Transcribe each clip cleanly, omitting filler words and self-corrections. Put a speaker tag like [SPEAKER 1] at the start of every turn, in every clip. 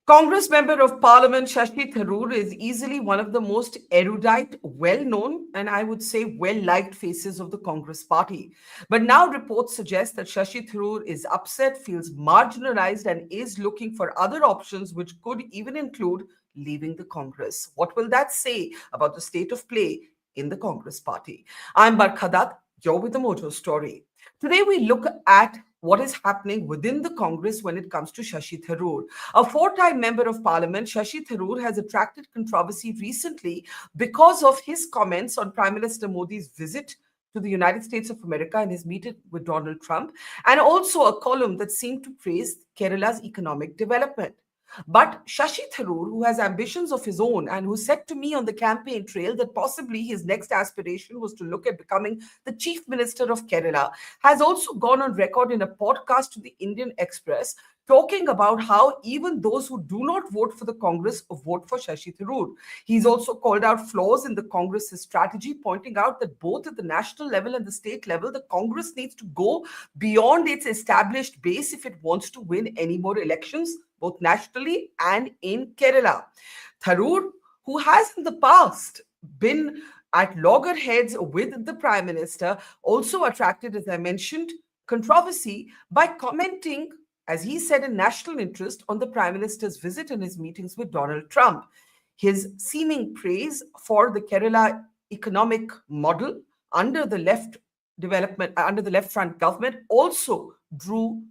[SPEAKER 1] Congress Member of Parliament Shashi Tharoor is easily one of the most erudite, well known, and I would say well liked faces of the Congress party. But now reports suggest that Shashi Tharoor is upset, feels marginalized, and is looking for other options, which could even include leaving the Congress. What will that say about the state of play in the Congress party? I'm Barkha Dutt, you're with the Mojo Story. Today, we look at what is happening within the Congress when it comes to Shashi Tharoor. A four-time member of parliament, Shashi Tharoor has attracted controversy recently because of his comments on Prime Minister Modi's visit to the United States of America and his meeting with Donald Trump, and also a column that seemed to praise Kerala's economic development. But Shashi Tharoor, who has ambitions of his own and who said to me on the campaign trail that possibly his next aspiration was to look at becoming the chief minister of Kerala, has also gone on record in a podcast to the Indian Express talking about how even those who do not vote for the Congress vote for Shashi Tharoor. He's also called out flaws in the Congress's strategy, pointing out that both at the national level and the state level, the Congress needs to go beyond its established base if it wants to win any more elections, both nationally and in Kerala. Tharoor, who has in the past been at loggerheads with the Prime Minister, also attracted, as I mentioned, controversy by commenting, as he said, in national interest on the Prime Minister's visit and his meetings with Donald Trump. His seeming praise for the Kerala economic model under the left front government also drew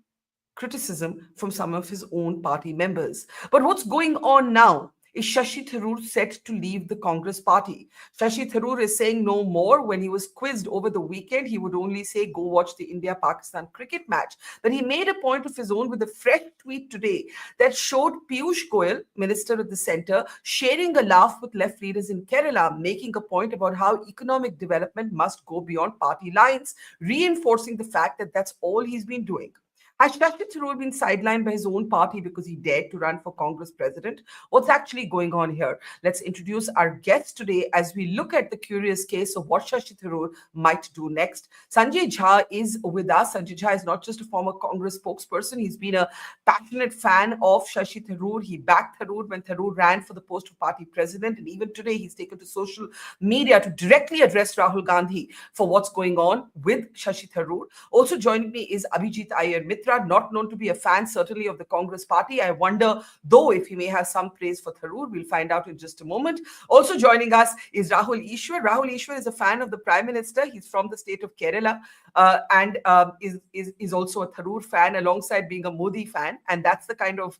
[SPEAKER 1] criticism from some of his own party members. But what's going on now? Is Shashi Tharoor set to leave the Congress party? Shashi Tharoor is saying no more. When he was quizzed over the weekend, he would only say, go watch the India-Pakistan cricket match. But he made a point of his own with a fresh tweet today that showed Piyush Goyal, Minister of the Centre, sharing a laugh with left leaders in Kerala, making a point about how economic development must go beyond party lines, reinforcing the fact that that's all he's been doing. Has Shashi Tharoor been sidelined by his own party because he dared to run for Congress president? What's actually going on here? Let's introduce our guest today as we look at the curious case of what Shashi Tharoor might do next. Sanjay Jha is with us. Sanjay Jha is not just a former Congress spokesperson. He's been a passionate fan of Shashi Tharoor. He backed Tharoor when Tharoor ran for the post of party president. And even today, he's taken to social media to directly address Rahul Gandhi for what's going on with Shashi Tharoor. Also joining me is Abhijit Iyer, not known to be a fan, certainly, of the Congress party. I wonder, though, if he may have some praise for Tharoor. We'll find out in just a moment. Also joining us is Rahul Easwar. Rahul Easwar is a fan of the Prime Minister. He's from the state of Kerala and is also a Tharoor fan alongside being a Modi fan. And that's the kind of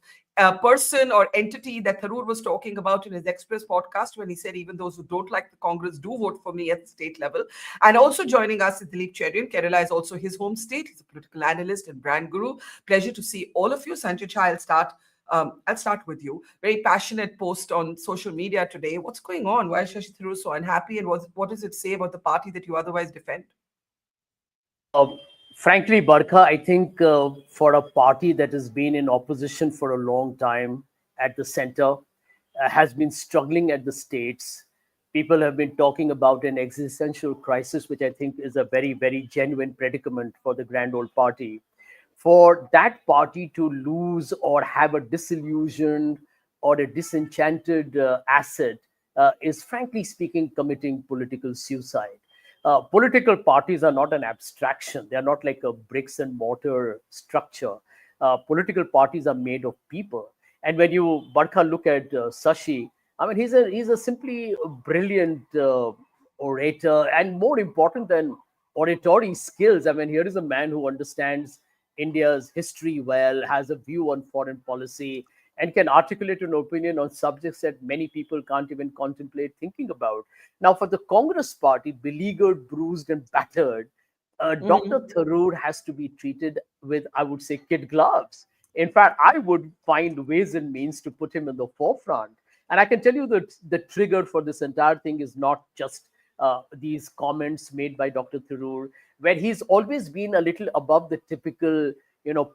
[SPEAKER 1] person or entity that Tharoor was talking about in his Express podcast when he said even those who don't like the Congress do vote for me at the state level. And also joining us is Dilip Cherian. Kerala is also his home state. He's a political analyst and brand guru. Pleasure to see all of you. Sanjay Chha, I'll start with you. Very passionate post on social media today. What's going on? Why is Shashi Tharoor so unhappy? And what does it say about the party that you otherwise defend?
[SPEAKER 2] Uh, Frankly, Barkha, I think for a party that has been in opposition for a long time at the center, has been struggling at the states, people have been talking about an existential crisis, which I think is a very, very genuine predicament for the grand old party. For that party to lose or have a disillusioned or a disenchanted asset is, frankly speaking, committing political suicide. Political parties are not an abstraction. They are not like a bricks and mortar structure. Political parties are made of people. And when you, Barkha, look at Shashi, I mean, he's a simply brilliant orator, and more important than oratory skills. I mean, here is a man who understands India's history well, has a view on foreign policy, and can articulate an opinion on subjects that many people can't even contemplate thinking about. Now, for the Congress party, beleaguered, bruised, and battered, Dr. Tharoor has to be treated with, I would say, kid gloves. In fact, I would find ways and means to put him in the forefront. And I can tell you that the trigger for this entire thing is not just these comments made by Dr. Tharoor, where he's always been a little above the typical,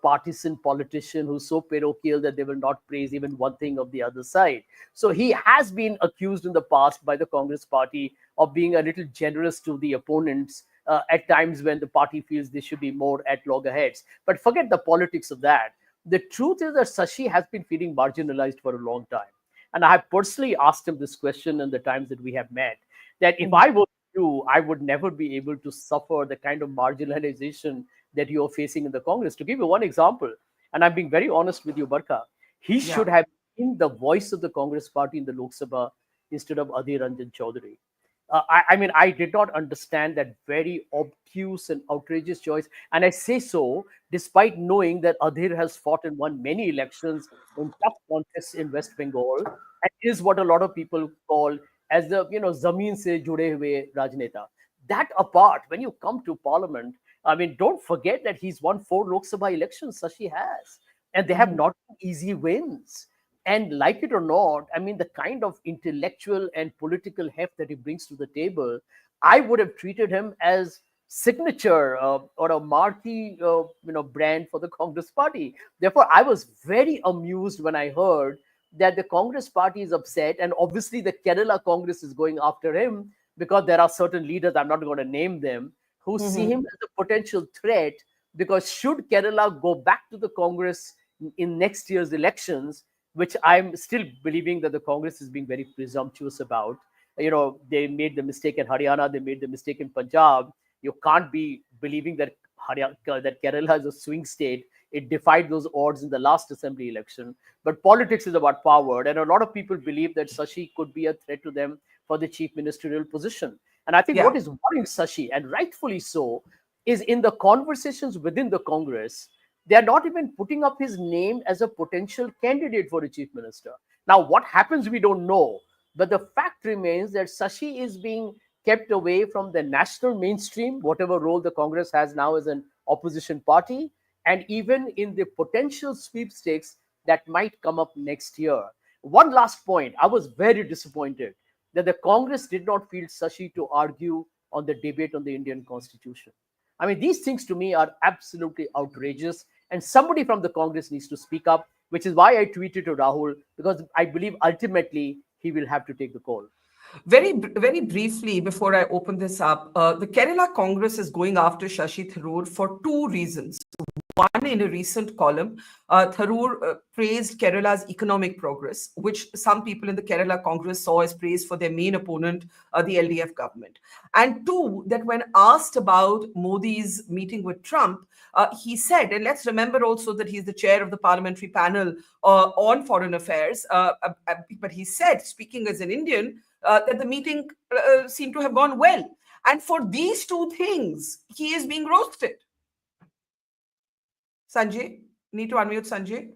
[SPEAKER 2] partisan politician who's so parochial that they will not praise even one thing of the other side. So he has been accused in the past by the Congress party of being a little generous to the opponents at times when the party feels they should be more at loggerheads. But forget the politics of that. The truth is that Shashi has been feeling marginalized for a long time. And I have personally asked him this question in the times that we have met, that if
[SPEAKER 1] Mhm.
[SPEAKER 2] I were you, I would never be able to suffer the kind of marginalization that you're facing in the Congress. To give you one example, and I'm being very honest with you, Barkha, he should
[SPEAKER 1] Yeah.
[SPEAKER 2] have been the voice of the Congress party in the Lok Sabha instead of Adhir Ranjan Chaudhary. I mean, I did not understand that very obtuse and outrageous choice. And I say so despite knowing that Adhir has fought and won many elections in tough contests in West Bengal and is what a lot of people call as the, Zameen se jude hue Rajneta. That apart, when you come to parliament, I mean, don't forget that he's won 4 Lok Sabha elections, Sashi has. And they have
[SPEAKER 1] Mhm.
[SPEAKER 2] not been easy wins. And like it or not, I mean, the kind of intellectual and political heft that he brings to the table, I would have treated him as signature or a marquee, brand for the Congress party. Therefore, I was very amused when I heard that the Congress party is upset, and obviously the Kerala Congress is going after him because there are certain leaders, I'm not going to name them, who see him
[SPEAKER 1] Mhm.
[SPEAKER 2] as a potential threat. Because should Kerala go back to the Congress in next year's elections, which I'm still believing that the Congress is being very presumptuous about. They made the mistake in Haryana, they made the mistake in Punjab. You can't be believing that that Kerala is a swing state. It defied those odds in the last assembly election. But politics is about power, and a lot of people believe that Sashi could be a threat to them for the chief ministerial position. And I think
[SPEAKER 1] Yeah.
[SPEAKER 2] what is worrying Sashi, and rightfully so, is in the conversations within the Congress, they are not even putting up his name as a potential candidate for a chief minister. Now, what happens, we don't know. But the fact remains that Sashi is being kept away from the national mainstream, whatever role the Congress has now as an opposition party, and even in the potential sweepstakes that might come up next year. One last point, I was very disappointed that the Congress did not field Sashi to argue on the debate on the Indian Constitution. I mean, these things to me are absolutely outrageous, and somebody from the Congress needs to speak up, which is why I tweeted to Rahul, because I believe ultimately he will have to take the call.
[SPEAKER 1] Very briefly, before I open this up, the Kerala Congress is going after Shashi Tharoor for two reasons. One, in a recent column, Tharoor praised Kerala's economic progress, which some people in the Kerala Congress saw as praise for their main opponent, the LDF government. And two, that when asked about Modi's meeting with Trump, he said, and let's remember also that he's the chair of the parliamentary panel on foreign affairs, but he said, speaking as an Indian, that the meeting seemed to have gone well. And for these two things, he is being roasted. Sanjay, need to unmute Sanjay.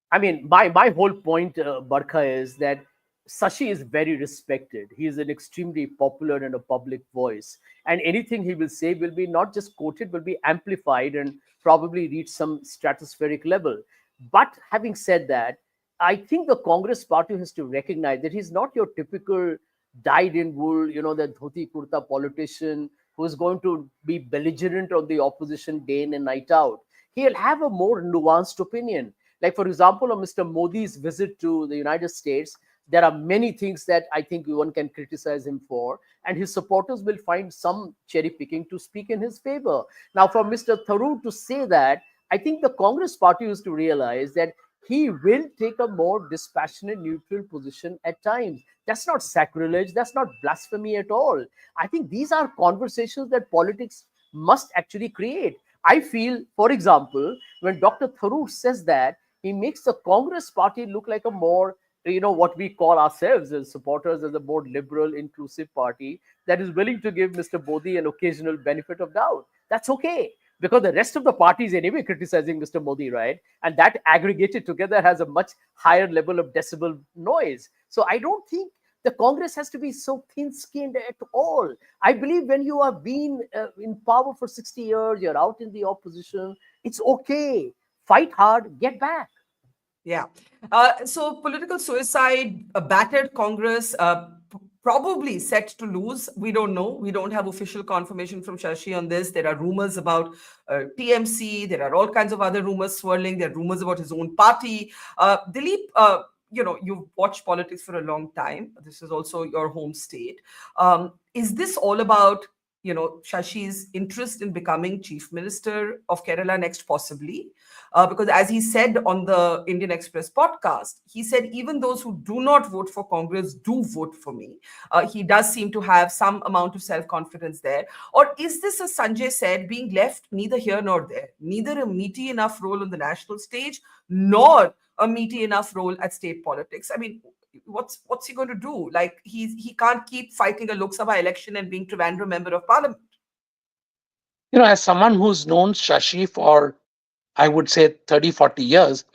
[SPEAKER 2] I mean, my whole point, Barkha, is that Sashi is very respected. He is an extremely popular and a public voice, and anything he will say will be not just quoted, will be amplified and probably reach some stratospheric level. But having said that, I think the Congress party has to recognize that he's not your typical dyed-in-wool, the dhoti kurta politician who is going to be belligerent on the opposition day in and night out. He'll have a more nuanced opinion. Like, for example, on Mr. Modi's visit to the United States, there are many things that I think one can criticize him for, and his supporters will find some cherry picking to speak in his favor. Now, for Mr. Tharoor to say that, I think the Congress party is to realize that he will take a more dispassionate, neutral position at times. That's not sacrilege, that's not blasphemy at all. I think these are conversations that politics must actually create. I feel, for example, when Dr. Tharoor says that, he makes the Congress party look like a more, what we call ourselves as supporters as a more liberal, inclusive party that is willing to give Mr. Modi an occasional benefit of doubt. That's okay. Because the rest of the party is anyway criticizing Mr. Modi, right? And that aggregated together has a much higher level of decibel noise. So I don't think the Congress has to be so thin-skinned at all. I believe when you have been in power for 60 years, you're out in the opposition, it's okay. Fight hard, get back.
[SPEAKER 1] Yeah. So political suicide, a battered Congress, probably set to lose. We don't know. We don't have official confirmation from Shashi on this. There are rumors about TMC. There are all kinds of other rumors swirling. There are rumors about his own party. Dilip, you've watched politics for a long time. This is also your home state. Is this all about Shashi's interest in becoming Chief Minister of Kerala next, possibly. Because as he said on the Indian Express podcast, he said, even those who do not vote for Congress do vote for me. He does seem to have some amount of self-confidence there. Or is this, as Sanjay said, being left neither here nor there, neither a meaty enough role on the national stage, nor a meaty enough role at state politics? I mean, what's he going to do? Like, he can't keep fighting a Lok Sabha election and being Trivandrum member of parliament.
[SPEAKER 3] As someone who's known Shashi for, I would say, 30, 40 years,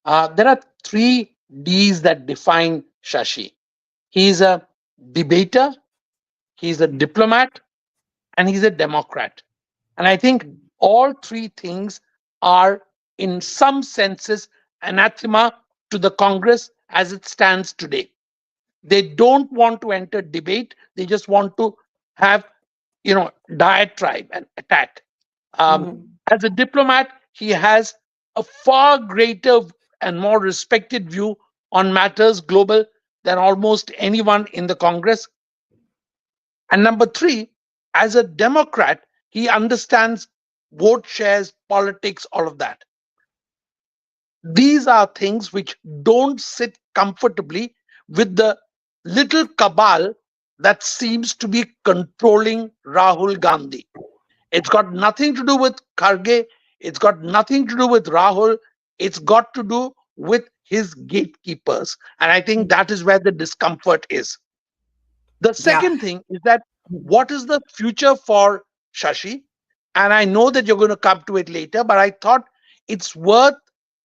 [SPEAKER 3] there are three Ds that define Shashi. He's a debater, he's a diplomat, and he's a democrat. And I think all three things are, in some senses, anathema to the Congress as it stands today. They don't want to enter debate. They just want to have, diatribe and attack. As a diplomat, he has a far greater and more respected view on matters global than almost anyone in the Congress. And number three, as a Democrat, he understands vote shares, politics, all of that. These are things which don't sit comfortably with the little cabal that seems to be controlling Rahul Gandhi. It's got nothing to do with Kharge. It's got nothing to do with Rahul. It's got to do with his gatekeepers. And I think that is where the discomfort is. The second thing is that what is the future for Shashi? And I know that you're going to come to it later, but I thought it's worth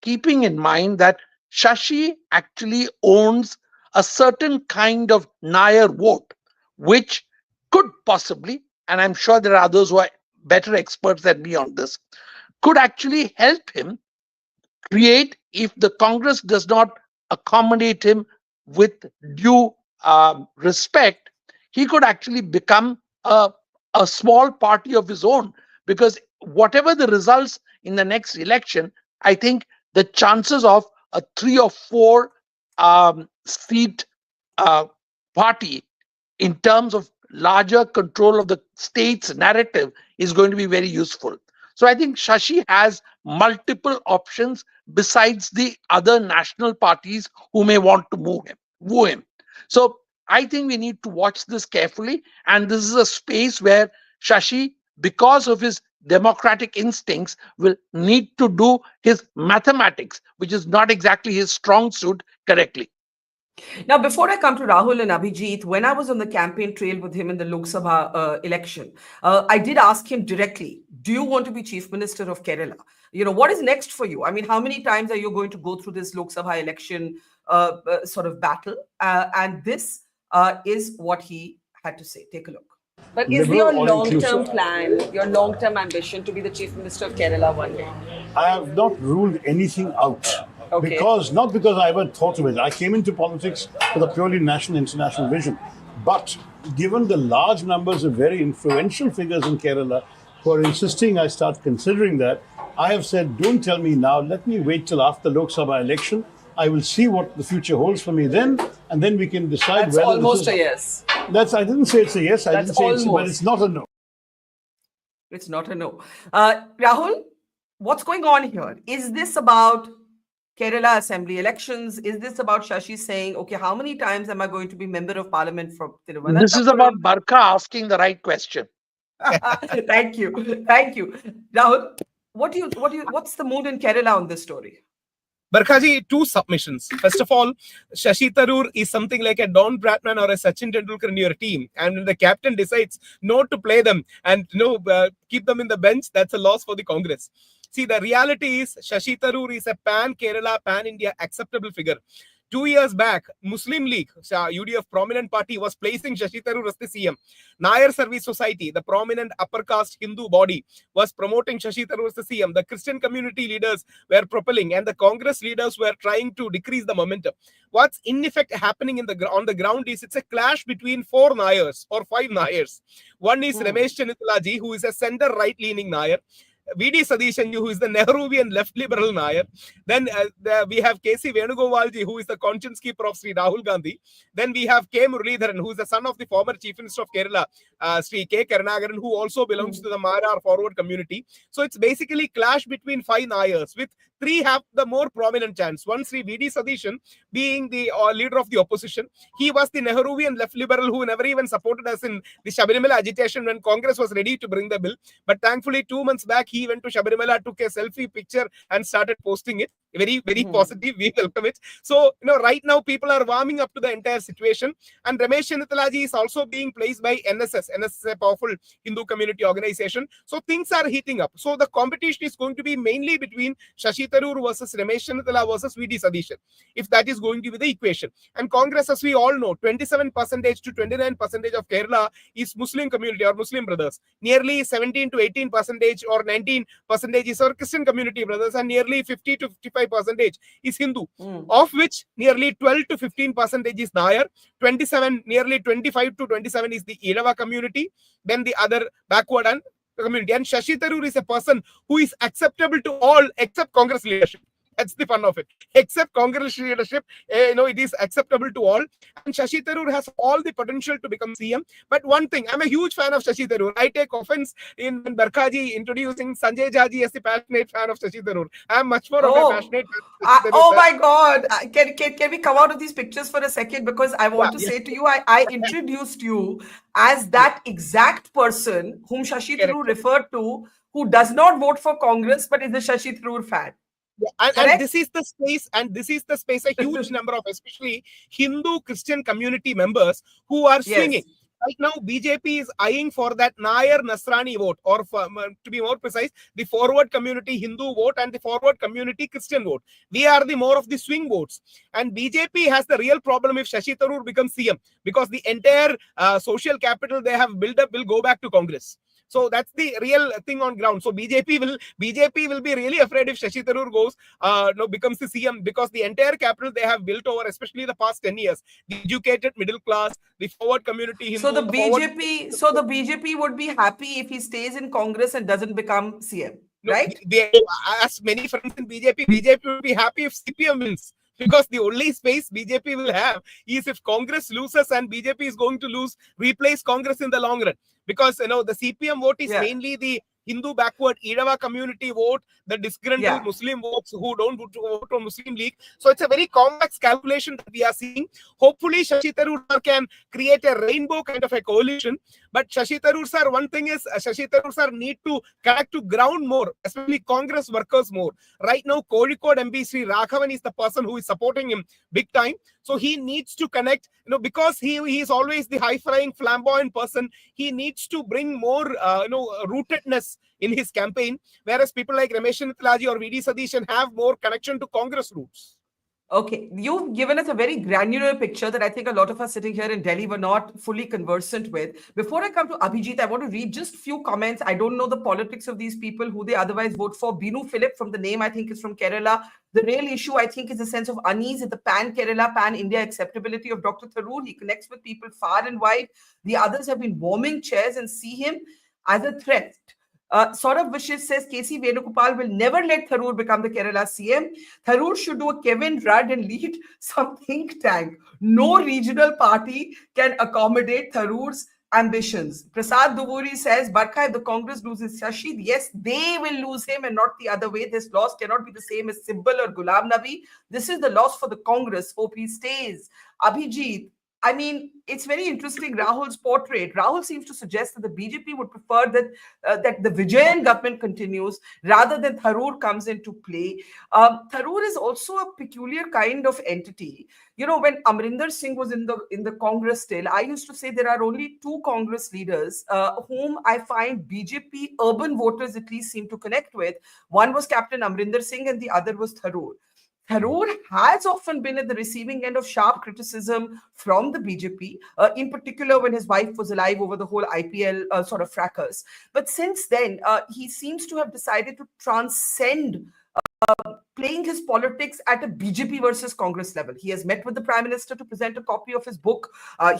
[SPEAKER 3] keeping in mind that Shashi actually owns a certain kind of Nair vote, which could possibly, and I'm sure there are others who are better experts than me on this, could actually help him create, if the Congress does not accommodate him with due respect, he could actually become a small party of his own. Because whatever the results in the next election, I think the chances of a 3 or 4 seat party in terms of larger control of the state's narrative is going to be very useful. So I think Shashi has multiple options besides the other national parties who may want to woo him. So I think we need to watch this carefully. And this is a space where Shashi, because of his democratic instincts, will need to do his mathematics, which is not exactly his strong suit, correctly.
[SPEAKER 1] Now, before I come to Rahul and Abhijit, when I was on the campaign trail with him in the Lok Sabha election, I did ask him directly, do you want to be Chief Minister of Kerala? What is next for you? I mean, how many times are you going to go through this Lok Sabha election sort of battle? And this is what he had to say. Take a look. But is your long-term plan, your long-term ambition to be the Chief Minister of Kerala one day?
[SPEAKER 4] I have not ruled anything out. Okay. Not because I ever thought of it. I came into politics with a purely national, international vision. But given the large numbers of very influential figures in Kerala who are insisting I start considering that, I have said, don't tell me now, let me wait till after the Lok Sabha election. I will see what the future holds for me then, and then we can decide
[SPEAKER 1] That's
[SPEAKER 4] whether
[SPEAKER 1] almost a yes.
[SPEAKER 4] I didn't say it's a yes, I didn't say it's, but it's not a no.
[SPEAKER 1] It's not a no. Rahul, what's going on here? Is this about Kerala Assembly elections? Is this about Shashi saying, okay, how many times am I going to be member of parliament from Tiruvananthapuram?
[SPEAKER 3] This is about Barkha asking the right question.
[SPEAKER 1] Thank you. Rahul, what's the mood in Kerala on this story?
[SPEAKER 5] Barkhaji, 2 submissions. First of all, Shashi Tharoor is something like a Don Bradman or a Sachin Tendulkar in your team. And when the captain decides not to play them and keep them in the bench, that's a loss for the Congress. See, the reality is Shashi Tharoor is a pan-Kerala, pan-India acceptable figure. 2 years back, Muslim League, UDF prominent party, was placing Shashi Tharoor as the CM. Nair Service Society, the prominent upper caste Hindu body, was promoting Shashi Tharoor as the CM. The Christian community leaders were propelling, and the Congress leaders were trying to decrease the momentum. What's in effect happening on the ground is it's a clash between 4 Nairs or 5 Nairs. One is Ramesh Chennithalaji, who is a center right-leaning Nair. VD Sadishan, who is the Nehruvian left liberal Nair. Then we have KC Venugopalji, who is the conscience keeper of Sri Rahul Gandhi. Then we have K. Muralidharan, who is the son of the former Chief Minister of Kerala, Sri K. Karunakaran, who also belongs to the Marar forward community. So it's basically clash between 5 Nayars, with 3 have the more prominent chance. One, Sri VD Sadishan, being the leader of the opposition. He was the Nehruvian left liberal who never even supported us in the Sabarimala agitation when Congress was ready to bring the bill. But thankfully, 2 months back, he went to Sabarimala, took a selfie picture and started posting it. Very, very positive. We welcome it. So, right now people are warming up to the entire situation. And Ramesh Chennittalaji is also being placed by NSS. NSS is a powerful Hindu community organization. So things are heating up. So the competition is going to be mainly between Shashi Tharoor versus Ramesh Chennittala versus VD Sadishan, if that is going to be the equation. And Congress, as we all know, 27% to 29% of Kerala is Muslim community or Muslim brothers. Nearly 17 to 18% or 19% is our Christian community brothers, and nearly 50 to 55% is Hindu, of which nearly 12 to 15% is Nair, 27, nearly 25 to 27 is the Irava community, then the other backward and community. And Shashi Tharoor is a person who is acceptable to all except Congress leadership. That's the fun of it. Except Congress leadership, it is acceptable to all. And Shashi Tharoor has all the potential to become CM. But one thing, I'm a huge fan of Shashi Tharoor. I take offense in Barkha ji introducing Sanjay Jaji as the passionate fan of Shashi Tharoor. I'm much more of a passionate fan of Shashi Tharoor.
[SPEAKER 1] Oh my God. Can we come out of these pictures for a second? Because I want to say to you, I introduced you as that exact person whom Shashi Tharoor referred to, who does not vote for Congress, but is a Shashi Tharoor fan.
[SPEAKER 5] And this is the space, a huge number of especially Hindu Christian community members who are swinging. Right now, BJP is eyeing for that Nair Nasrani vote, or to be more precise, the forward community Hindu vote and the forward community Christian vote. We are the more of the swing votes. And BJP has the real problem if Shashi Tharoor becomes CM, because the entire social capital they have built up will go back to Congress. So that's the real thing on ground. So BJP will be really afraid if Shashi Tharoor goes, becomes the CM, because the entire capital they have built over, especially the past 10 years, the educated middle class, the forward community Hindu.
[SPEAKER 1] So the BJP would be happy if he stays in Congress and doesn't become CM, right?
[SPEAKER 5] As many friends in BJP will be happy if CPM wins. Because the only space BJP will have is if Congress loses, and BJP is going to replace Congress in the long run. Because, the CPM vote is mainly the Hindu backward Irava community vote, the disgruntled Muslim votes who don't vote for Muslim League. So it's a very complex calculation that we are seeing. Hopefully, Shashi Tharoor can create a rainbow kind of a coalition. But Shashi Tharoor sir, one thing is, Shashi Tharoor sir need to connect to ground more, especially Congress workers more. Right now, Kozhikode MP Sri Raghavan is the person who is supporting him big time. So he needs to connect, because he is always the high-flying, flamboyant person. He needs to bring more, rootedness in his campaign, whereas people like Ramesh Chennittalaji or VD Sadishan have more connection to Congress roots.
[SPEAKER 1] Okay, you've given us a very granular picture that I think a lot of us sitting here in Delhi were not fully conversant with. Before I come to Abhijit, I want to read just a few comments. I don't know the politics of these people, who they otherwise vote for. Binu Philip, from the name, I think is from Kerala. The real issue, I think, is a sense of unease at the pan-Kerala, pan-India acceptability of Dr. Tharoor. He connects with people far and wide. The others have been warming chairs and see him as a threat. Saurabh Vishis says KC Venugopal will never let Tharoor become the Kerala CM. Tharoor should do a Kevin Rudd and lead some think tank. No regional party can accommodate Tharoor's ambitions. Prasad Duvuri says, Barkha, if the Congress loses Shashi, yes, they will lose him and not the other way. This loss cannot be the same as Sibbal or Ghulam Nabi. This is the loss for the Congress. Hope he stays. Abhijit, I mean, it's very interesting, Rahul's portrait. Rahul seems to suggest that the BJP would prefer that the Vijayan government continues rather than Tharoor comes into play. Tharoor is also a peculiar kind of entity. When Amrinder Singh was in the Congress still, I used to say there are only 2 Congress leaders whom I find BJP urban voters at least seem to connect with. One was Captain Amrinder Singh and the other was Tharoor. Tharoor has often been at the receiving end of sharp criticism from the BJP, in particular when his wife was alive over the whole IPL sort of fracas. But since then, he seems to have decided to transcend playing his politics at a BJP versus Congress level. He has met with the Prime Minister to present a copy of his book.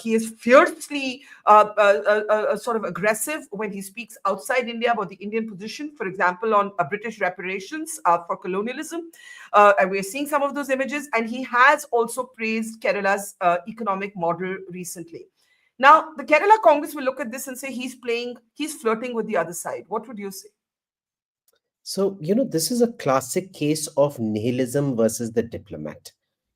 [SPEAKER 1] He is fiercely sort of aggressive when he speaks outside India about the Indian position, for example, on British reparations for colonialism. And we're seeing some of those images. And he has also praised Kerala's economic model recently. Now, the Kerala Congress will look at this and say he's flirting with the other side. What would you say?
[SPEAKER 6] So, this is a classic case of nihilism versus the diplomat.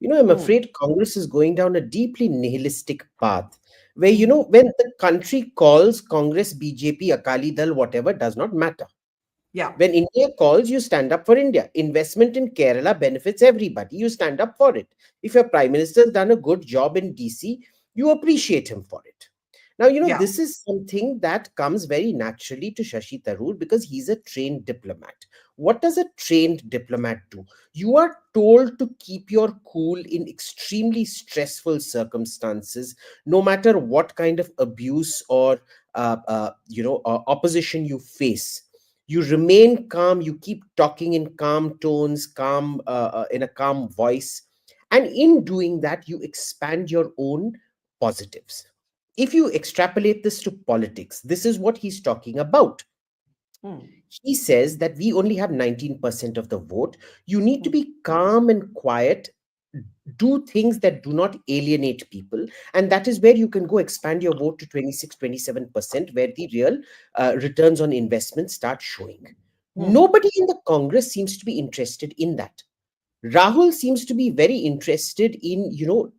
[SPEAKER 6] I'm afraid Congress is going down a deeply nihilistic path where, when the country calls, Congress, BJP, Akali Dal, whatever, does not matter.
[SPEAKER 1] Yeah.
[SPEAKER 6] When India calls, you stand up for India. Investment in Kerala benefits everybody. You stand up for it. If your Prime Minister has done a good job in DC, you appreciate him for it. Now, this is something that comes very naturally to Shashi Tharoor because he's a trained diplomat. What does a trained diplomat do? You are told to keep your cool in extremely stressful circumstances, no matter what kind of abuse or, opposition you face. You remain calm. You keep talking in calm tones, in a calm voice. And in doing that, you expand your own positives. If you extrapolate this to politics, this is what he's talking about. He says that we only have 19% of the vote. You need to be calm and quiet, do things that do not alienate people. And that is where you can go expand your vote to 26, 27%, where the real returns on investment start showing. Nobody in the Congress seems to be interested in that. Rahul seems to be very interested in,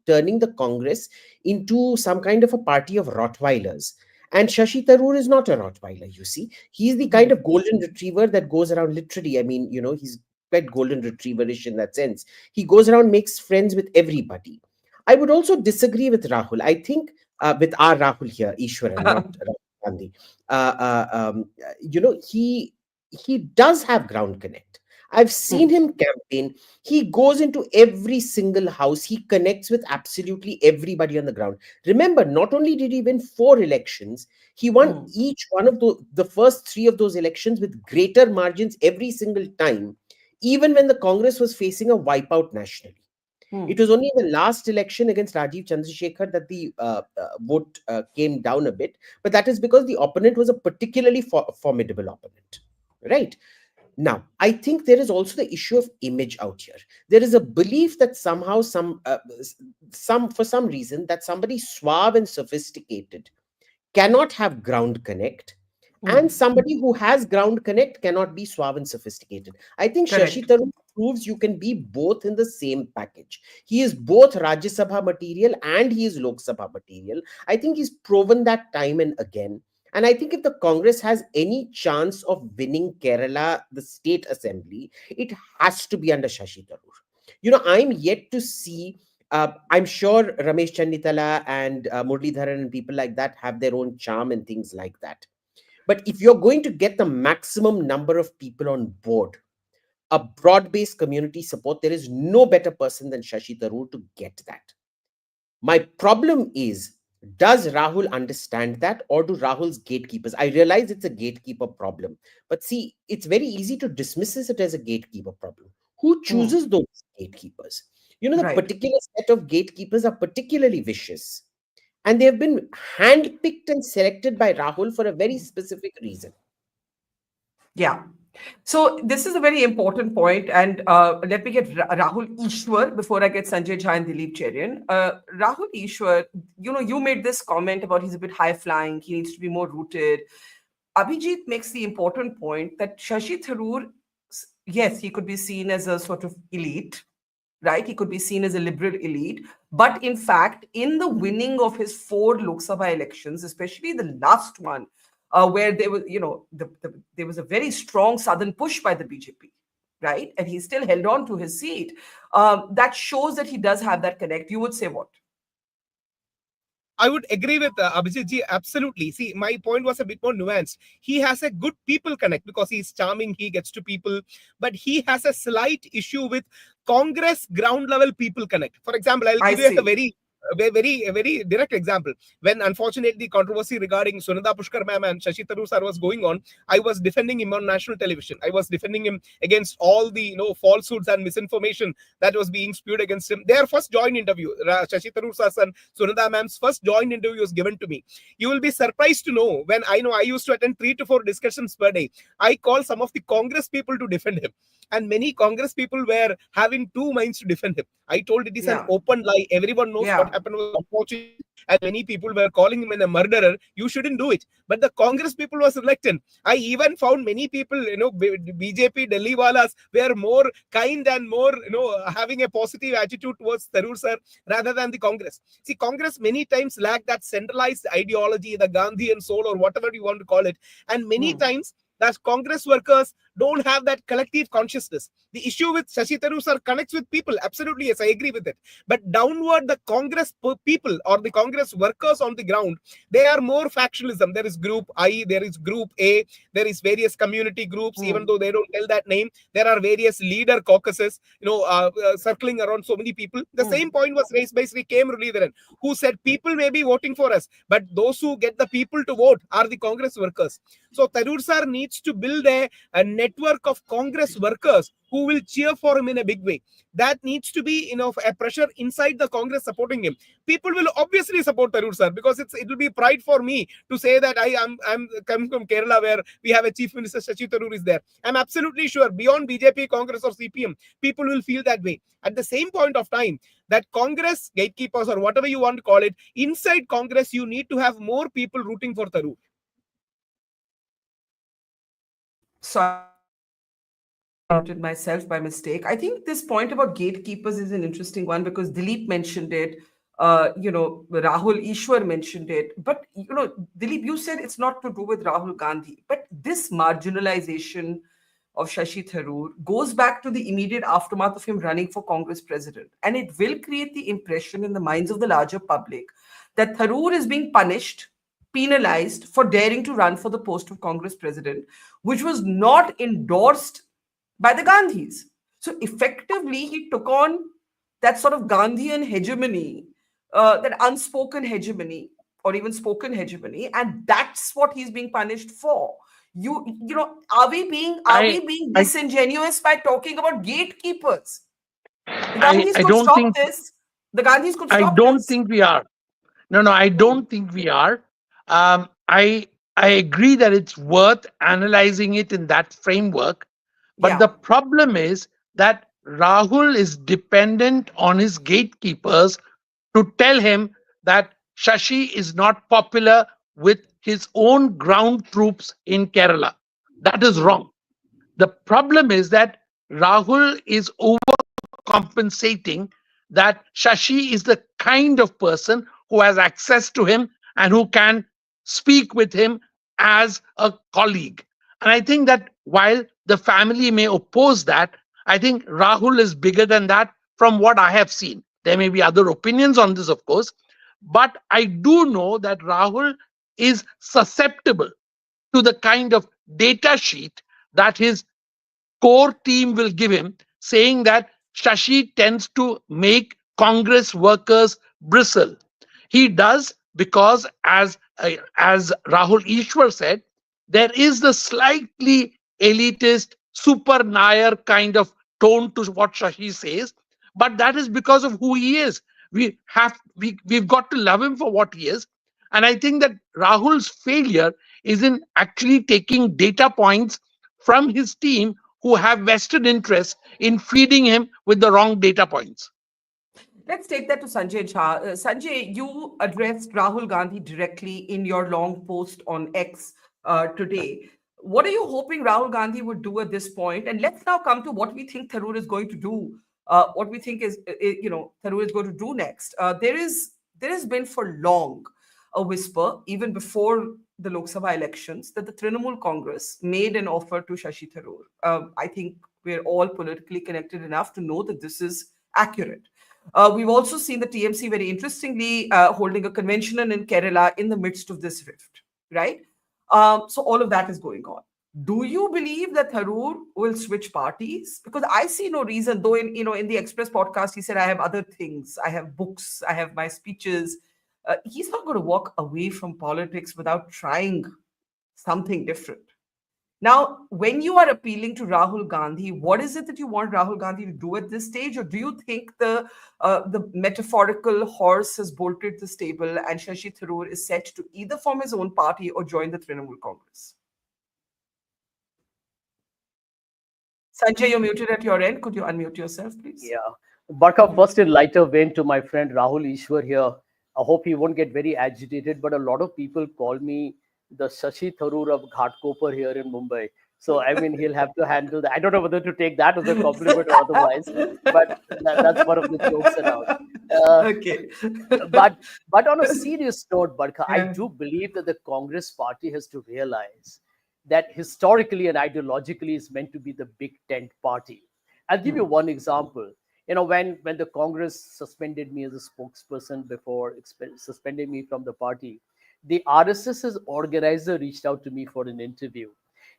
[SPEAKER 6] turning the Congress into some kind of a party of Rottweilers. And Shashi Tharoor is not a Rottweiler, you see. He's the kind of golden retriever that goes around literally. I mean, he's quite golden retrieverish in that sense. He goes around, makes friends with everybody. I would also disagree with Rahul. I think with our Rahul here, Easwar, not Rahul Gandhi. He does have ground connect. I've seen him campaign. He goes into every single house. He connects with absolutely everybody on the ground. Remember, not only did he win 4 elections, he won each one of the first 3 of those elections with greater margins every single time, even when the Congress was facing a wipeout nationally. It was only in the last election against Rajiv Chandrasekhar that the vote came down a bit. But that is because the opponent was a particularly formidable opponent, right? Now, I think there is also the issue of image out here. There is a belief that somehow, for some reason, that somebody suave and sophisticated cannot have ground connect, and somebody who has ground connect cannot be suave and sophisticated. I think Shashi Tharoor proves you can be both in the same package. He is both Rajya Sabha material and he is Lok Sabha material. I think he's proven that time and again. And I think if the Congress has any chance of winning Kerala, the state assembly, it has to be under Shashi Tharoor. I'm yet to see, I'm sure Ramesh Channitala and Muralidharan and people like that have their own charm and things like that. But if you're going to get the maximum number of people on board, a broad-based community support, there is no better person than Shashi Tharoor to get that. My problem is, does Rahul understand that, or do Rahul's gatekeepers? I realize it's a gatekeeper problem, but see, it's very easy to dismiss it as a gatekeeper problem. Who chooses those gatekeepers? The particular set of gatekeepers are particularly vicious, and they have been handpicked and selected by Rahul for a very specific reason.
[SPEAKER 1] Yeah. So this is a very important point, and let me get Rahul Easwar before I get Sanjay Jha and Dilip Cherian. Rahul Easwar, you made this comment about he's a bit high-flying, he needs to be more rooted. Abhijit makes the important point that Shashi Tharoor, yes, he could be seen as a sort of elite, right? He could be seen as a liberal elite. But in fact, in the winning of his 4 Lok Sabha elections, especially the last one, where there was, there was a very strong southern push by the BJP, right? And he still held on to his seat. That shows that he does have that connect. You would say what?
[SPEAKER 5] I would agree with Abhijit ji, absolutely. See, my point was a bit more nuanced. He has a good people connect because he's charming, he gets to people, but he has a slight issue with Congress ground level people connect. For example, I'll give you a very a very direct example. When unfortunately the controversy regarding Sunanda Pushkar ma'am and Shashi Tharoor sir was going on, I was defending him on national television. I was defending him against all the falsehoods and misinformation that was being spewed against him. Their first joint interview, Shashi Tharoor sir and Sunanda ma'am's first joint interview was given to me. You will be surprised to know, when I used to attend 3 to 4 discussions per day, I call some of the Congress people to defend him. And many Congress people were having two minds to defend him. I told it is an open lie. Everyone knows what happened was unfortunate, and many people were calling him a murderer. You shouldn't do it. But the Congress people was reluctant. I even found many people, BJP Delhi walas were more kind and more, having a positive attitude towards Tharoor sir rather than the Congress. See, Congress many times lack that centralized ideology, the Gandhian soul, or whatever you want to call it. And many times that Congress workers don't have that collective consciousness. The issue with Shashi Tharoor sir connects with people. Absolutely, yes, I agree with it. But downward, the Congress people or the Congress workers on the ground, they are more factionalism. There is group I, there is group A, there is various community groups, even though they don't tell that name. There are various leader caucuses, circling around so many people. The same point was raised by Sri K. Muralidharan, who said people may be voting for us, but those who get the people to vote are the Congress workers. So Tharoor sir needs to build a network of Congress workers who will cheer for him in a big way. That needs to be, a pressure inside the Congress supporting him. People will obviously support Tharoor sir, because it will be pride for me to say that I'm coming from Kerala, where we have a Chief Minister, Shashi Tharoor is there. I'm absolutely sure beyond BJP, Congress or CPM, people will feel that way. At the same point of time, that Congress gatekeepers or whatever you want to call it, inside Congress, you need to have more people rooting for Tharoor.
[SPEAKER 1] Sorry, I muted myself by mistake. I think this point about gatekeepers is an interesting one, because Dilip mentioned it. Rahul, Easwar mentioned it. But, Dilip, you said it's not to do with Rahul Gandhi. But this marginalization of Shashi Tharoor goes back to the immediate aftermath of him running for Congress president. And it will create the impression in the minds of the larger public that Tharoor is being punished, penalized for daring to run for the post of Congress president, which was not endorsed by the Gandhis. So effectively, he took on that sort of Gandhian hegemony, that unspoken hegemony, or even spoken hegemony, and that's what he's being punished for. Are we being disingenuous by talking about gatekeepers? The Gandhis could stop this. The Gandhis could stop this.
[SPEAKER 3] I don't think we are. No, I don't think we are. I agree that it's worth analyzing it in that framework. But the problem is that Rahul is dependent on his gatekeepers to tell him that Shashi is not popular with his own ground troops in Kerala. That is wrong. The problem is that Rahul is overcompensating that Shashi is the kind of person who has access to him and who can speak with him as a colleague. And I think that while the family may oppose that, I think Rahul is bigger than that from what I have seen. There may be other opinions on this, of course, but I do know that Rahul is susceptible to the kind of data sheet that his core team will give him, saying that Shashi tends to make Congress workers bristle. He does because, as Rahul Easwar said, there is the slightly elitist, super Nair kind of tone to what Shashi says, but that is because of who he is. We've got to love him for what he is. And I think that Rahul's failure is in actually taking data points from his team who have vested interest in feeding him with the wrong data points.
[SPEAKER 1] Let's take that to Sanjay Jha. Sanjay, you addressed Rahul Gandhi directly in your long post on X today. What are you hoping Rahul Gandhi would do at this point? And let's now come to what we think Tharoor is going to do. What we think is, Tharoor is going to do next. There has been for long a whisper, even before the Lok Sabha elections, that the Trinamool Congress made an offer to Shashi Tharoor. I think we're all politically connected enough to know that this is accurate. We've also seen the TMC, very interestingly, holding a convention in Kerala in the midst of this rift, right? So all of that is going on. Do you believe that Tharoor will switch parties? Because I see no reason, though in the Express podcast, he said, I have other things. I have books, I have my speeches. He's not going to walk away from politics without trying something different. Now, when you are appealing to Rahul Gandhi, what is it that you want Rahul Gandhi to do at this stage, or do you think the metaphorical horse has bolted the stable and Shashi Tharoor is set to either form his own party or join the Trinamool Congress? Sanjay, you're muted at your end. Could you unmute yourself, please?
[SPEAKER 2] Yeah. Barkha, first in lighter vein to my friend Rahul Easwar here. I hope he won't get very agitated, but a lot of people call me the Shashi Tharoor of Ghatkopar here in Mumbai. So, I mean, he'll have to handle that. I don't know whether to take that as a compliment or otherwise, but that's one of the jokes around.
[SPEAKER 1] Okay.
[SPEAKER 2] but on a serious note, Barkha, I
[SPEAKER 1] Yeah.
[SPEAKER 2] do believe that the Congress party has to realize that historically and ideologically is meant to be the big tent party. I'll give you one example. When the Congress suspended me as a spokesperson before suspending me from the party, the RSS's organizer reached out to me for an interview.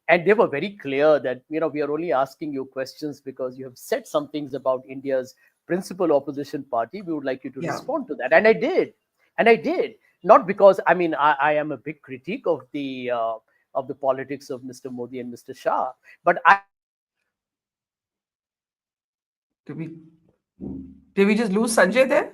[SPEAKER 2] And they were very clear that, we are only asking you questions because you have said some things about India's principal opposition party. We would like you to
[SPEAKER 1] Yeah.
[SPEAKER 2] respond to that. And I did. And I did. Not because, I am a big critique of the politics of Mr. Modi and Mr. Shah, but
[SPEAKER 1] Did we just lose Sanjay there?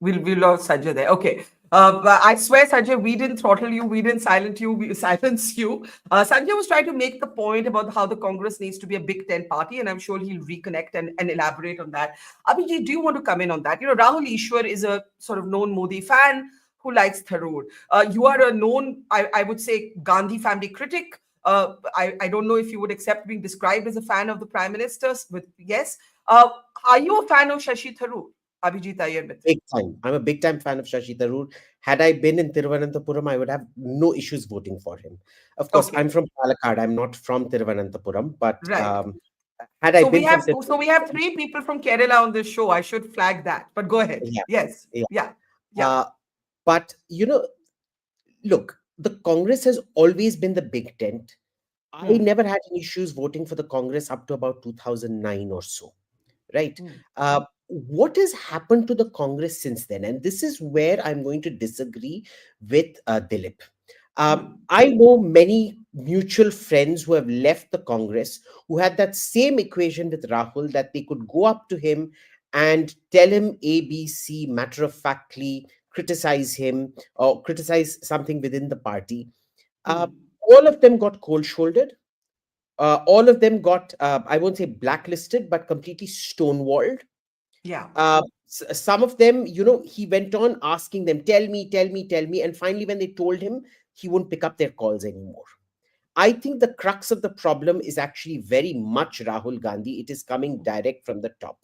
[SPEAKER 1] We lost Sanjay there. Okay. But I swear, Sanjay, we didn't throttle you, we didn't silence you, we silence you. Sanjay was trying to make the point about how the Congress needs to be a Big Ten party, and I'm sure he'll reconnect and elaborate on that. Abhijit, do you want to come in on that? Rahul Easwar is a sort of known Modi fan who likes Tharoor. You are a known, I would say, Gandhi family critic. I don't know if you would accept being described as a fan of the Prime Minister. With yes. Are you a fan of Shashi Tharoor? Abhijit Iyer.
[SPEAKER 6] Big time. I'm a big time fan of Shashi Tharoor. Had I been in Thiruvananthapuram, I would have no issues voting for him. Of course,
[SPEAKER 1] Okay.
[SPEAKER 6] I'm from Palakkad. I'm not from Thiruvananthapuram, but
[SPEAKER 1] Right.
[SPEAKER 6] had I
[SPEAKER 1] So we
[SPEAKER 6] been from
[SPEAKER 1] have so we have three people from Kerala on this show. I should flag that. But go ahead.
[SPEAKER 6] yeah,
[SPEAKER 1] Yes.
[SPEAKER 6] yeah.
[SPEAKER 1] Yeah.
[SPEAKER 6] But look, the Congress has always been the big tent. I never had any issues voting for the Congress up to about 2009 or so, right? What has happened to the Congress since then? And this is where I'm going to disagree with Dilip. I know many mutual friends who have left the Congress who had that same equation with Rahul, that they could go up to him and tell him ABC, matter of factly, criticize him or criticize something within the party. All of them got cold shouldered. All of them got, I won't say blacklisted, but completely stonewalled.
[SPEAKER 1] Yeah.
[SPEAKER 6] Some of them, he went on asking them, tell me, tell me, tell me. And finally, when they told him, he wouldn't pick up their calls anymore. I think the crux of the problem is actually very much Rahul Gandhi. It is coming direct from the top.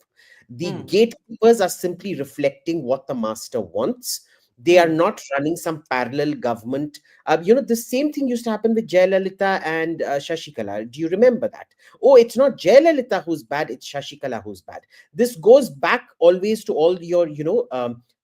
[SPEAKER 6] The gatekeepers are simply reflecting what the master wants. They are not running some parallel government. The same thing used to happen with Jayalalitha and Shashikala. Do you remember that? Oh, it's not Jayalalitha who's bad, it's Shashikala who's bad. This goes back always to all your,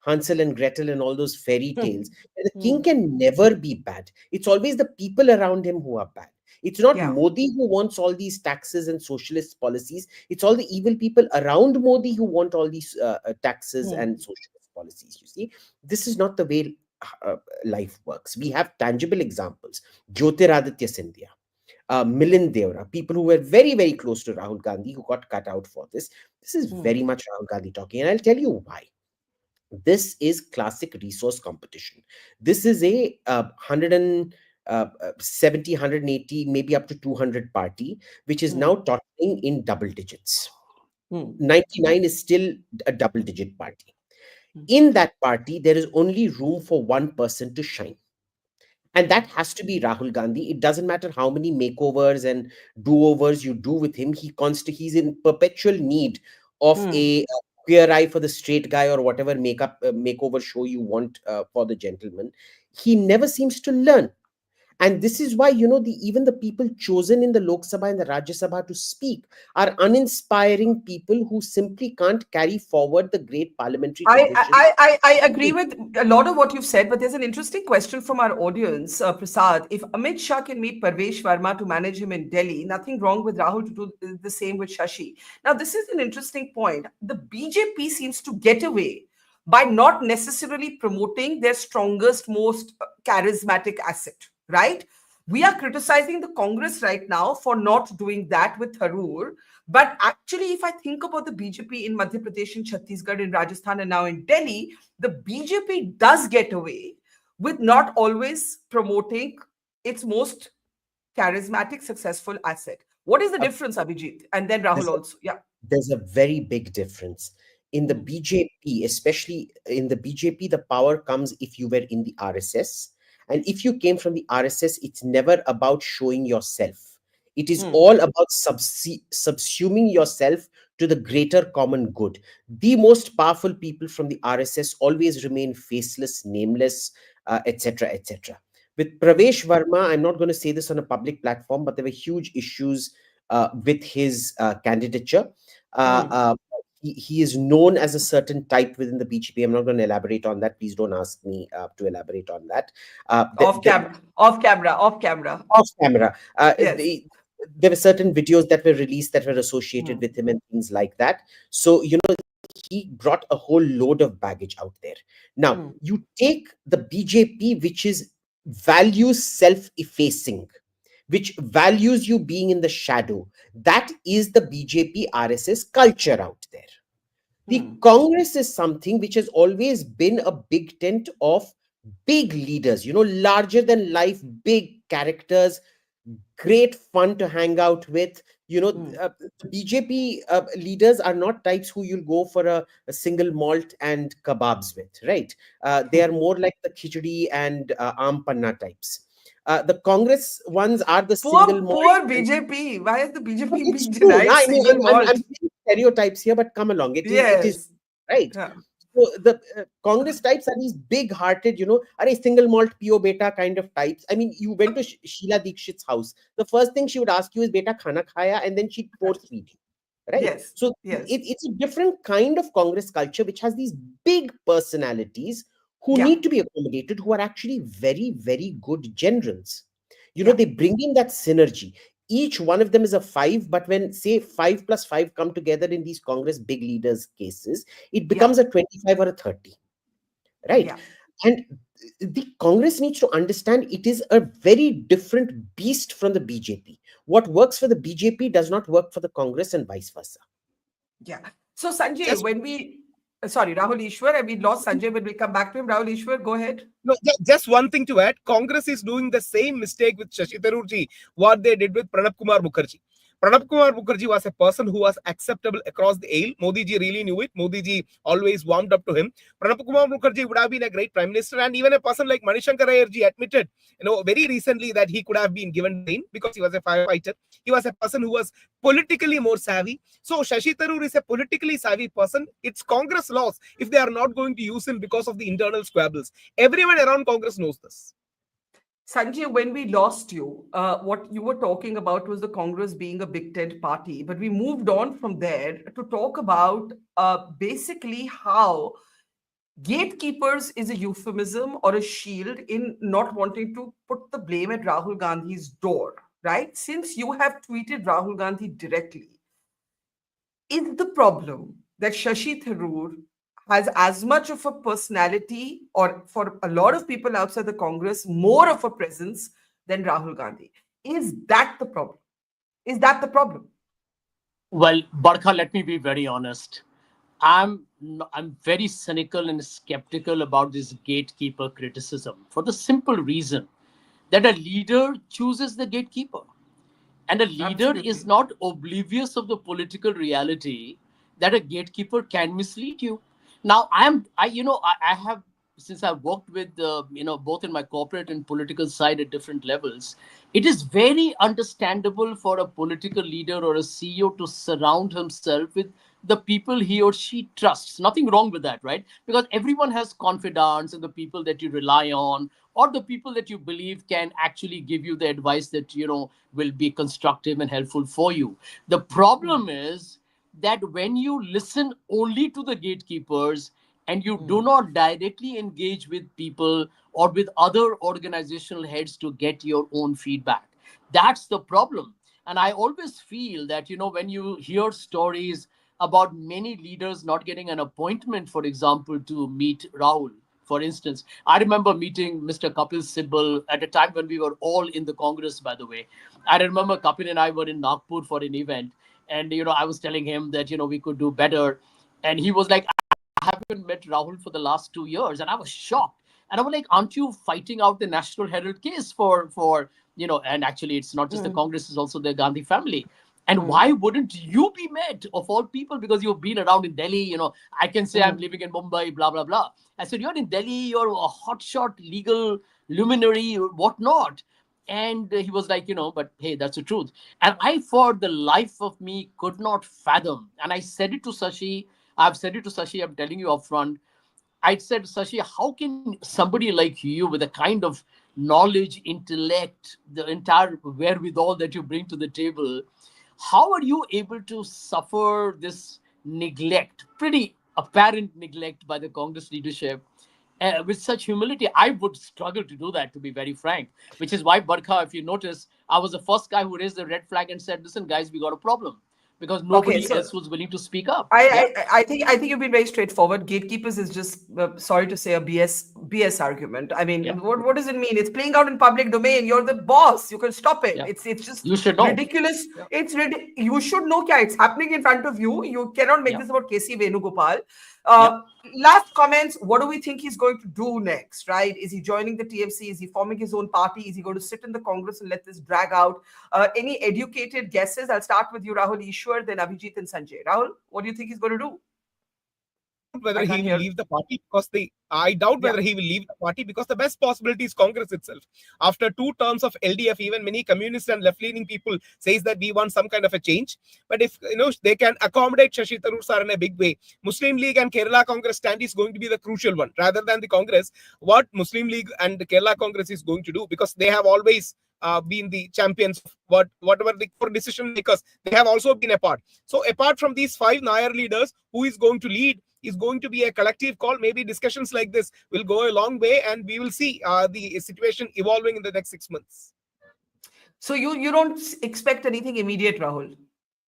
[SPEAKER 6] Hansel and Gretel and all those fairy tales. The king can never be bad. It's always the people around him who are bad. It's not
[SPEAKER 1] Yeah.
[SPEAKER 6] Modi who wants all these taxes and socialist policies. It's all the evil people around Modi who want all these taxes and socialist policies. You see, this is not the way life works. We have tangible examples. Jyotiraditya Scindia, Milind Deora, people who were very, very close to Rahul Gandhi, who got cut out for this. This is very much Rahul Gandhi talking. And I'll tell you why. This is classic resource competition. This is a 170, 180, maybe up to 200 party, which is now tottering in double digits. 99 is still a double digit party. In that party, there is only room for one person to shine. And that has to be Rahul Gandhi. It doesn't matter how many makeovers and do-overs you do with him. He's in perpetual need of a queer eye for the straight guy, or whatever makeover show you want for the gentleman. He never seems to learn. And this is why, even the people chosen in the Lok Sabha and the Rajya Sabha to speak are uninspiring people who simply can't carry forward the great parliamentary tradition.
[SPEAKER 1] I agree with a lot of what you've said, but there's an interesting question from our audience, Prasad. If Amit Shah can meet Parvesh Verma to manage him in Delhi, nothing wrong with Rahul to do the same with Shashi. Now, this is an interesting point. The BJP seems to get away by not necessarily promoting their strongest, most charismatic asset, right? We are criticizing the Congress right now for not doing that with Tharoor. But actually, if I think about the BJP in Madhya Pradesh, in Chhattisgarh, in Rajasthan, and now in Delhi, the BJP does get away with not always promoting its most charismatic, successful asset. What is the difference, Abhijit? And then Rahul also. Yeah.
[SPEAKER 6] There's a very big difference. In the BJP, especially in the BJP, the power comes if you were in the RSS. And if you came from the RSS, it's never about showing yourself. It is all about subsuming yourself to the greater common good. The most powerful people from the RSS always remain faceless, nameless, etc., etc. With Pravesh Verma, I'm not going to say this on a public platform, but there were huge issues with his candidature. He is known as a certain type within the BJP. I'm not going to elaborate on that. Please don't ask me to elaborate on that.
[SPEAKER 1] Off camera, off camera, off camera.
[SPEAKER 6] Off camera.
[SPEAKER 1] Yes.
[SPEAKER 6] There were certain videos that were released that were associated with him and things like that. So, he brought a whole load of baggage out there. Now, you take the BJP, which is values self-effacing, which values you being in the shadow. That is the BJP RSS culture out there. The Congress is something which has always been a big tent of big leaders, larger than life, big characters, great fun to hang out with. The BJP leaders are not types who you'll go for a single malt and kebabs with, right? They are more like the khichdi and aam panna types. The Congress ones are the single malt.
[SPEAKER 1] Poor BJP. Why is the BJP being
[SPEAKER 6] True.
[SPEAKER 1] denied single malt?
[SPEAKER 6] I'm saying stereotypes here, but come along. It is right.
[SPEAKER 1] Yeah.
[SPEAKER 6] So the Congress types are these big-hearted, are a single malt pio beta kind of types. I mean, you went to Sheila Dikshit's house. The first thing she would ask you is "Beta khana khaya," and then she'd force feed you, right?
[SPEAKER 1] Yes.
[SPEAKER 6] So
[SPEAKER 1] yes.
[SPEAKER 6] It's a different kind of Congress culture, which has these big personalities who need to be accommodated, who are actually very, very good generals. They bring in that synergy. Each one of them is a 5, but when, say, 5 plus 5 come together in these Congress big leaders cases, it becomes a 25 or a 30, right? And the Congress needs to understand it is a very different beast from the BJP. What works for the BJP does not work for the Congress and vice versa.
[SPEAKER 1] Yeah. So Sanjay, sorry, Rahul Easwar, and we lost Sanjay, but we'll come back to him. Rahul Easwar, go ahead.
[SPEAKER 5] No, just one thing to add. Congress is doing the same mistake with Shashi Tharoor ji, what they did with Pranab Kumar Mukherjee. Pranab Kumar Mukherjee was a person who was acceptable across the aisle. Modi ji really knew it. Modi ji always warmed up to him. Pranab Kumar Mukherjee would have been a great prime minister, and even a person like Manishankar Iyer ji admitted, very recently that he could have been given rein because he was a firefighter. He was a person who was politically more savvy. So Shashi Tharoor is a politically savvy person. It's Congress loss if they are not going to use him because of the internal squabbles. Everyone around Congress knows this.
[SPEAKER 1] Sanjay, when we lost you, what you were talking about was the Congress being a big tent party. But we moved on from there to talk about basically how gatekeepers is a euphemism or a shield in not wanting to put the blame at Rahul Gandhi's door, right? Since you have tweeted Rahul Gandhi directly, is the problem that Shashi Tharoor has as much of a personality, or for a lot of people outside the Congress, more of a presence than Rahul Gandhi? Is that the problem? Is that the problem?
[SPEAKER 2] Well, Barkha, let me be very honest. I'm very cynical and skeptical about this gatekeeper criticism for the simple reason that a leader chooses the gatekeeper. And a leader is not oblivious of the political reality that a gatekeeper can mislead you. Now, I have, since I've worked with, both in my corporate and political side at different levels, it is very understandable for a political leader or a CEO to surround himself with the people he or she trusts. Nothing wrong with that, right? Because everyone has confidants in the people that you rely on, or the people that you believe can actually give you the advice that will be constructive and helpful for you. The problem is that when you listen only to the gatekeepers and you do not directly engage with people or with other organizational heads to get your own feedback, that's the problem. And I always feel that when you hear stories about many leaders not getting an appointment, for example, to meet Rahul, for instance. I remember meeting Mr. Kapil Sibal at a time when we were all in the Congress, by the way. I remember Kapil and I were in Nagpur for an event, and I was telling him that we could do better, and he was like, I haven't met Rahul for the last 2 years, and I was shocked. And I was like, aren't you fighting out the National Herald case for and actually it's not just the Congress, it's also the Gandhi family. And why wouldn't you be met, of all people? Because you've been around in Delhi, I can say I'm living in Mumbai, blah, blah, blah. I said, you're in Delhi, you're a hotshot legal luminary, whatnot. And he was like, but hey, that's the truth. And I, for the life of me, could not fathom. And I said it to Shashi. I've said it to Shashi, I'm telling you upfront. I said, Shashi, how can somebody like you, with the kind of knowledge, intellect, the entire wherewithal that you bring to the table, how are you able to suffer this neglect, pretty apparent neglect by the Congress leadership with such humility? I would struggle to do that, to be very frank, which is why, Barkha, if you notice, I was the first guy who raised the red flag and said, listen, guys, we got a problem, because
[SPEAKER 1] Okay,
[SPEAKER 2] nobody
[SPEAKER 1] so
[SPEAKER 2] else was willing to speak up. Yeah.
[SPEAKER 1] I think you've been very straightforward. Gatekeepers is just sorry to say a BS argument. I mean,
[SPEAKER 2] Yeah.
[SPEAKER 1] what does it mean? It's playing out in public domain. You're the boss. You can stop it.
[SPEAKER 2] Yeah.
[SPEAKER 1] It's just
[SPEAKER 2] You should know.
[SPEAKER 1] ridiculous.
[SPEAKER 2] Yeah.
[SPEAKER 1] You should know. Kya, it's happening in front of you. You cannot make
[SPEAKER 2] Yeah.
[SPEAKER 1] this about KC Venugopal.
[SPEAKER 2] Yeah.
[SPEAKER 1] Last comments. What do we think he's going to do next? Right? Is he joining the TFC? Is he forming his own party? Is he going to sit in the Congress and let this drag out? Any educated guesses? I'll start with you, Rahul, Easwar, then Abhijit and Sanjay. Rahul, what do you think he's going to do?
[SPEAKER 5] Whether
[SPEAKER 1] I
[SPEAKER 5] he
[SPEAKER 1] can't
[SPEAKER 5] will
[SPEAKER 1] hear.
[SPEAKER 5] leave the party because I doubt
[SPEAKER 1] Yeah.
[SPEAKER 5] whether he will leave the party, because the best possibility is Congress itself. After 2 terms of LDF, even many communist and left-leaning people says that we want some kind of a change. But if they can accommodate Shashi Tharoor sir in a big way, Muslim League and Kerala Congress stand is going to be the crucial one, rather than the Congress. What Muslim League and the Kerala Congress is going to do, because they have always been the champions of whatever the core decision makers, they have also been a part. So apart from these 5 Nair leaders, who is going to lead is going to be a collective call. Maybe discussions like this will go a long way, and we will see the situation evolving in the next 6 months.
[SPEAKER 1] So you don't expect anything immediate, Rahul?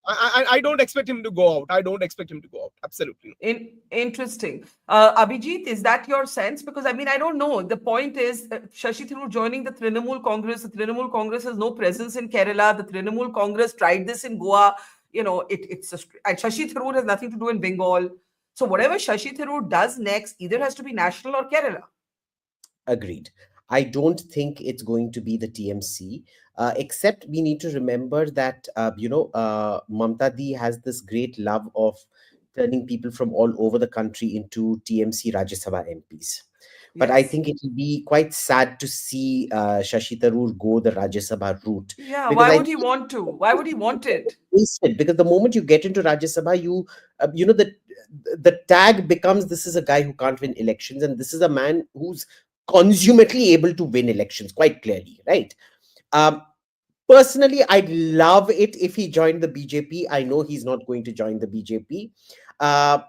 [SPEAKER 5] I don't expect him to go out. I don't expect him to go out. Absolutely.
[SPEAKER 1] Interesting. Abhijit, is that your sense? Because I mean, I don't know. The point is, Shashi Tharoor joining the Trinamool Congress. The Trinamool Congress has no presence in Kerala. The Trinamool Congress tried this in Goa. And Shashi Tharoor has nothing to do in Bengal. So whatever Shashi Tharoor does next either has to be national or Kerala.
[SPEAKER 6] Agreed. I don't think it's going to be the TMC, except we need to remember that, Mamta Di has this great love of turning people from all over the country into TMC Rajya Sabha MPs. But I think it will be quite sad to see Shashi Tharoor go the Rajya Sabha route.
[SPEAKER 1] Yeah,
[SPEAKER 6] Because
[SPEAKER 1] why would he want to? Why would he want it?
[SPEAKER 6] Because the moment you get into Rajya Sabha, the tag becomes, this is a guy who can't win elections, and this is a man who's consummately able to win elections quite clearly, right? Personally, I'd love it if he joined the BJP. I know he's not going to join the BJP. I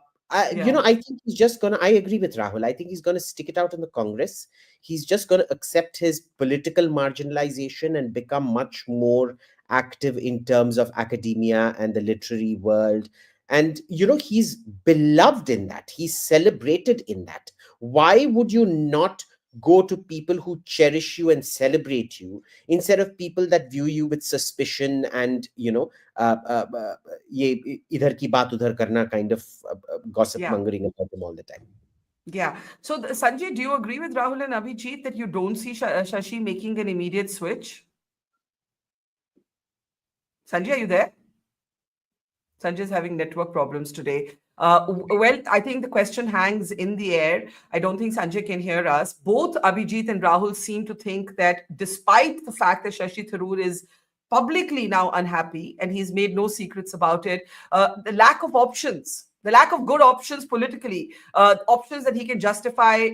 [SPEAKER 6] think he's just gonna. I agree with Rahul. I think he's gonna stick it out in the Congress. He's just gonna accept his political marginalization and become much more active in terms of academia and the literary world. And he's beloved in that. He's celebrated in that. Why would you not go to people who cherish you and celebrate you, instead of people that view you with suspicion and ye idhar ki baat udhar karna kind of gossip mongering about them all the time?
[SPEAKER 1] Yeah. So Sanjay, do you agree with Rahul and Abhijit that you don't see Shashi making an immediate switch? Sanjay, are you there? Sanjay's having network problems today. Well, I think the question hangs in the air. I don't think Sanjay can hear us. Both Abhijit and Rahul seem to think that despite the fact that Shashi Tharoor is publicly now unhappy, and he's made no secrets about it, the lack of options, the lack of good options politically, options that he can justify,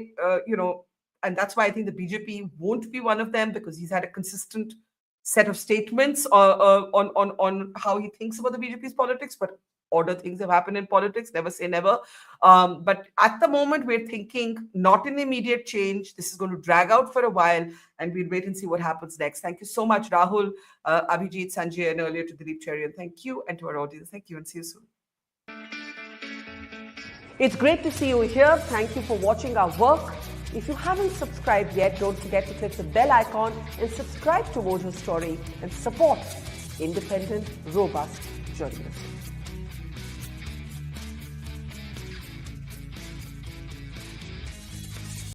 [SPEAKER 1] and that's why I think the BJP won't be one of them, because he's had a consistent set of statements on how he thinks about the BJP's politics. But odder things have happened in politics. Never say never. But at the moment, we're thinking not an immediate change. This is going to drag out for a while, and we'll wait and see what happens next. Thank you so much, Rahul, Abhijit, Sanjay, and earlier to Dilip, Cherian. Thank you, and to our audience, thank you, and see you soon.
[SPEAKER 7] It's great to see you here. Thank you for watching our work. If you haven't subscribed yet, don't forget to click the bell icon and subscribe to Mojo Story and support independent, robust journalism.